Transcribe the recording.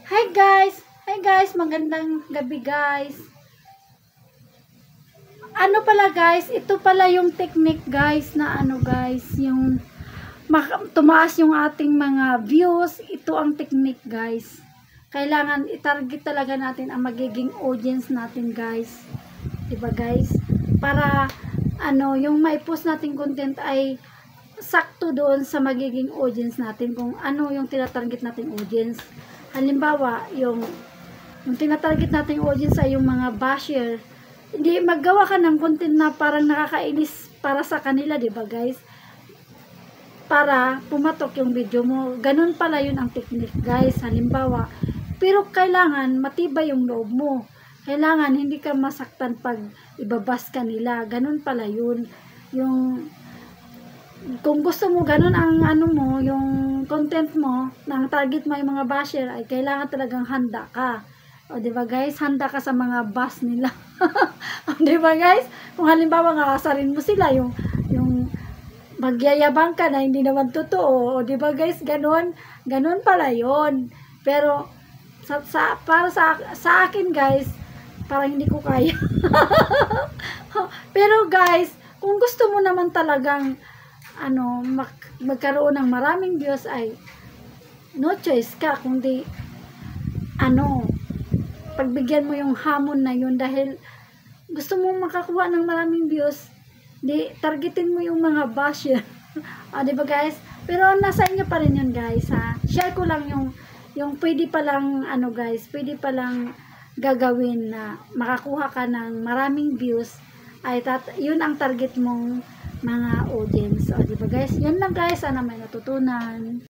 Hi guys! Hi guys! Magandang gabi guys. Ano pala guys, ito pala yung technique guys na guys, yung tumaas yung ating mga views. Ito ang technique guys. Kailangan i-target talaga natin ang magiging audience natin guys. Diba guys? Para yung mai-post nating content ay sakto doon sa magiging audience natin, kung ano yung tinatarget nating audience. Halimbawa, yung tinatarget nating audience ay yung mga basher. Hindi maggawa ka ng content na parang nakakainis para sa kanila, 'di ba guys? Para pumatok yung video mo. Ganun pala yun ang technique guys. Halimbawa, pero kailangan matibay yung loob mo. Kailangan hindi ka masaktan pag ibabas ka nila. Ganun pala yun. Yung kung gusto mo ganun ang yung content mo, ng target mo yung mga basher, ay kailangan talagang handa ka. O di ba guys, handa ka sa mga bash nila. O di ba guys? Kung halimbawa ngakasarin mo sila, yung magyayabang ka na hindi naman totoo. O di ba guys, ganun pala 'yon. Pero para sa akin guys, parang hindi ko kaya. Pero guys, kung gusto mo naman talagang magkaroon ng maraming views, ay no choice ka kundi pagbigyan mo yung hamon na yun. Dahil gusto mo makakuha ng maraming views, di targetin mo yung mga basher. Di ba guys? Pero nasa inyo pa rin yun guys, ha. Share ko lang yung pwede pa lang guys, pwede pa lang gagawin na makakuha ka ng maraming views, ay yun ang target mong mga audience. O di ba guys? Yun lang guys, sana may natutunan.